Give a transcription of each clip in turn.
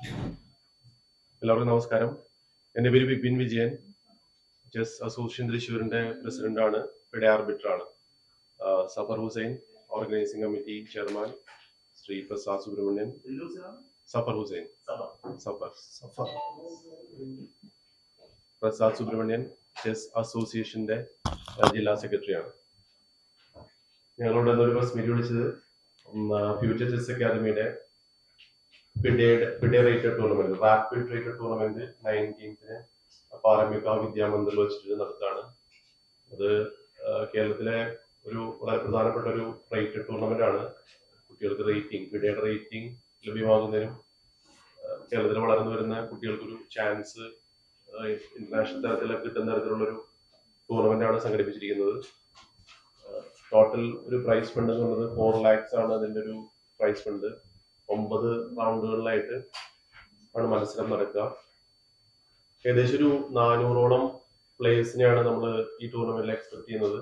എല്ലാവർക്കും നമസ്കാരം. എൻ്റെ പേര് വിപിൻ വിജയൻ. ചെസ് അസോസിയേഷൻ തൃശ്ശൂരിന്റെ പ്രസിഡന്റാണ്, ഫിഡെ ആർബിറ്ററാണ്. Zafar Hussain, organising committee chairman, Shri Prasad Subramanian. Zafar Hussain, Zafar Prasad Subramanian chess അസോസിയേഷന്റെ ജില്ലാ സെക്രട്ടറിയാണ്. ഞങ്ങളോട് ഒരു പ്രസ് മീറ്റ് വിളിച്ചത് ഫ്യൂച്ചർ ചെസ് അക്കാദമിയുടെ FIDE rated tournament, rapid rated tournament 19th Paramekkavu വിദ്യാമന്ദിറിൽ വെച്ചിട്ട് നടത്താണ്. അത് കേരളത്തിലെ ഒരു വളരെ പ്രധാനപ്പെട്ട ഒരു റേറ്റഡ് ടൂർണമെന്റ് ആണ്. കുട്ടികൾക്ക് ഫിഡെയുടെ റേറ്റിംഗ് ലഭ്യമാകുന്നതിനും കേരളത്തിൽ വളർന്നു വരുന്ന കുട്ടികൾക്കൊരു ചാൻസ് ഇന്റർനാഷണൽ തലത്തിലൊക്കെ കിട്ടുന്ന തരത്തിലുള്ള ഒരു ടൂർണമെന്റ് ആണ് സംഘടിപ്പിച്ചിരിക്കുന്നത്. ടോട്ടൽ ഒരു പ്രൈസ് ഫണ്ട് എന്ന് പറയുന്നത് 4 lakhs ആണ് അതിന്റെ ഒരു പ്രൈസ് ഫണ്ട്. 9 റൗണ്ടുകളിലായിട്ട് ആണ് മത്സരം നടക്കുക. ഏകദേശം ഒരു 400ഓളം പ്ലേയേഴ്സിനെയാണ് നമ്മൾ ഈ ടൂർണമെന്റിൽ എക്സ്പെക്ട് ചെയ്യുന്നത്.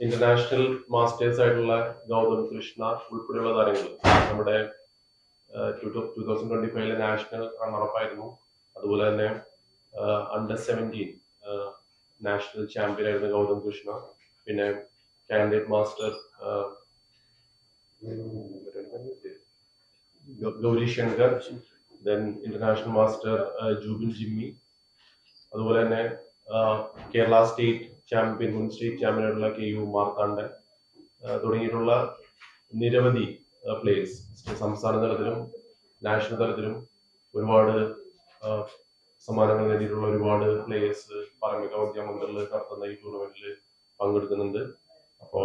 ഇന്റർനാഷണൽ മാസ്റ്റേഴ്സ് ആയിട്ടുള്ള ഗൗതം കൃഷ്ണ ഉൾപ്പെടെയുള്ള താരങ്ങൾ നമ്മുടെ 2025 നാഷണൽ റണ്ണറപ്പായിരുന്നു. അതുപോലെ തന്നെ അണ്ടർ 17 നാഷണൽ ചാമ്പ്യൻ ആയിരുന്ന ഗൗതം കൃഷ്ണ, പിന്നെ candidate master Gauri Shankar, then international master Jubin Jimmy, അതുപോലെ തന്നെ കേരള സ്റ്റേറ്റ് ചാമ്പ്യൻ, മുൻ സ്റ്റേറ്റ് ചാമ്പ്യൻ ആയിട്ടുള്ള KU മാർത്താണ്ഡൻ തുടങ്ങിയിട്ടുള്ള നിരവധി പ്ലേയേഴ്സ് സംസ്ഥാന തലത്തിലും നാഷണൽ തലത്തിലും ഒരുപാട് സമ്മാനങ്ങൾ നേടിയിട്ടുള്ള ഒരുപാട് പ്ലേയേഴ്സ് പാറമേക്കാവ് വിദ്യാമന്ദിറിൽ നടത്തുന്ന ഈ ടൂർണമെന്റിൽ പങ്കെടുക്കുന്നുണ്ട്. അപ്പോ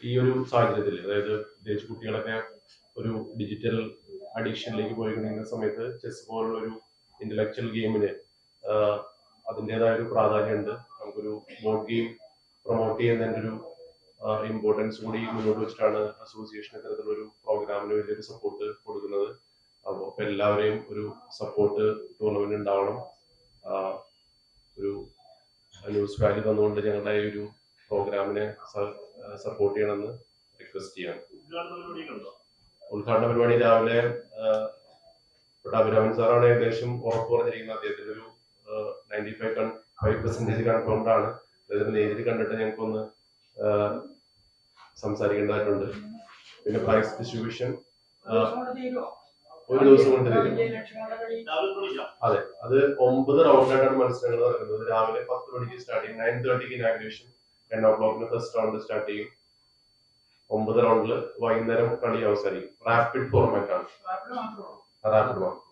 ഈ ഒരു സാഹചര്യത്തിൽ, അതായത് വിദേശ കുട്ടികളൊക്കെ ഒരു ഡിജിറ്റൽ അഡിക്ഷനിലേക്ക് പോയിരിക്കുന്ന സമയത്ത് ചെസ് പോലുള്ള ഒരു ഇന്റലക്ച്വൽ ഗെയിമിന് അതിൻ്റെതായ ഒരു പ്രാധാന്യമുണ്ട്. നമുക്കൊരു ബോർഡ് ഗെയിം പ്രൊമോട്ട് ചെയ്യുന്നതിൻ്റെ ഒരു ഇമ്പോർട്ടൻസ് കൂടി മുന്നോട്ട് വെച്ചിട്ടാണ് അസോസിയേഷൻ ഇത്തരത്തിലുള്ള ഒരു പ്രോഗ്രാമിന് വലിയൊരു സപ്പോർട്ട് കൊടുക്കുന്നത്. അപ്പോൾ എല്ലാവരെയും ഒരു സപ്പോർട്ട് ടൂർണമെന്റ് ഉണ്ടാവണം. ഒരു ന്യൂസ് വാല്യൂ തന്നുകൊണ്ട് ഞങ്ങളുടെ ഈ ഒരു പ്രോഗ്രാമിനെ സപ്പോർട്ട് ചെയ്യണമെന്ന് റിക്വസ്റ്റ് ചെയ്യാം. ഉദ്ഘാടന പരിപാടി രാവിലെ അഭിരാമൻ സാറാണ് ഏകദേശം ഉറപ്പ് പറഞ്ഞിരിക്കുന്നത്. അദ്ദേഹത്തിന്റെ ഒരു 95% കൺഫേംഡ് ആണ്. അദ്ദേഹത്തിന് നേരിട്ട് കണ്ടിട്ട് ഞങ്ങൾക്കൊന്ന് സംസാരിക്കേണ്ടതായിട്ടുണ്ട്. പിന്നെ പ്രൈസ് ഡിസ്ട്രിബ്യൂഷൻ ഒരു ദിവസം കൊണ്ട് തരും. അതെ, അത് 9 റൗണ്ടായിട്ടാണ് മത്സരങ്ങൾ നടക്കുന്നത്. രാവിലെ 10 മണിക്ക് സ്റ്റാർട്ട് ചെയ്യും. 9:30 inauguration, 10 o'clock first round start ചെയ്യും. 9 റൗണ്ടില് വൈകുന്നേരം കളി അവസാനിക്കും. റാപ്പിഡ് ഫോർമാറ്റ് ആണ്. റാപ്പിഡ് മാത്രം.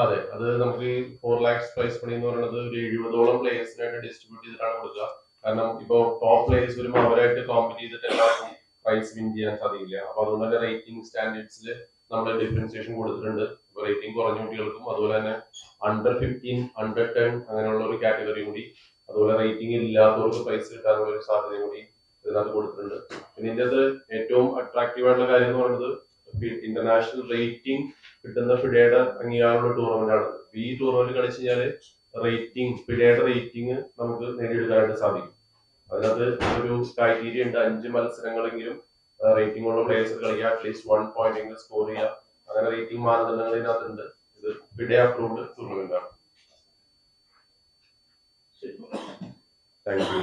അതെ, അത് നമുക്ക് 4 lakhs പ്രൈസ് മണി എന്ന് പറയുന്നത് ഒരു 70ഓളം പ്ലേയേഴ്സിനായിട്ട് ഡിസ്ട്രിബ്യൂട്ട് ചെയ്തിട്ടാണ് കൊടുക്കുക. കാരണം ഇപ്പോ ടോപ്പ് പ്ലേയേഴ്സ് വരുമ്പോൾ അവരായിട്ട് കോമ്പറ്റ് ചെയ്തിട്ട് എല്ലാവർക്കും പ്രൈസ് വിൻ ചെയ്യാൻ സാധിക്കില്ല. അപ്പൊ അതുകൊണ്ട് തന്നെ റേറ്റിംഗ് സ്റ്റാൻഡേർഡ്സിൽ നമ്മൾ ഡിഫറൻസിയേഷൻ കൊടുത്തിട്ടുണ്ട്. റേറ്റിംഗ് കുറഞ്ഞ കുട്ടികൾക്കും, അതുപോലെ തന്നെ അണ്ടർ 15, അണ്ടർ 10 അങ്ങനെയുള്ള ഒരു കാറ്റഗറി കൂടി, അതുപോലെ റേറ്റിംഗ് ഇല്ലാത്തവർക്ക് പ്രൈസ് കിട്ടാനുള്ള ഒരു സാധ്യത കൂടി ഇതിനകത്ത് കൊടുത്തിട്ടുണ്ട്. പിന്നെ ഇതിന്റെ അത് ഏറ്റവും അട്രാക്റ്റീവ് ആയിട്ടുള്ള കാര്യം എന്ന് പറയുന്നത് ഇന്റർനാഷണൽ റേറ്റിംഗ് കിട്ടുന്ന ഫിഡെയുടെ അംഗീകാരമുള്ള ടൂർണമെന്റ് ആണ്. ഈ ടൂർണമെന്റ് കളിച്ചു കഴിഞ്ഞാല് ഫിഡെയുടെ റേറ്റിംഗ് നമുക്ക് നേടിയെടുക്കാനായിട്ട് സാധിക്കും. അതിനകത്ത് ഒരു ക്രൈറ്റീരിയ ഉണ്ട്. 5 മത്സരങ്ങളെങ്കിലും റേറ്റിംഗ് ഉള്ള പ്ലേയേഴ്സ് കളിക്കുക, അറ്റ്ലീസ്റ്റ് 1 point എങ്കിലും സ്കോർ ചെയ്യുക. അങ്ങനെ റേറ്റിംഗ് മാനദണ്ഡങ്ങൾ ഇതിനകത്തുണ്ട്. ഇത് ഫിഡെ അപ്രൂവ്ഡ് ടൂർണമെന്റ് ആണ്. Thank you.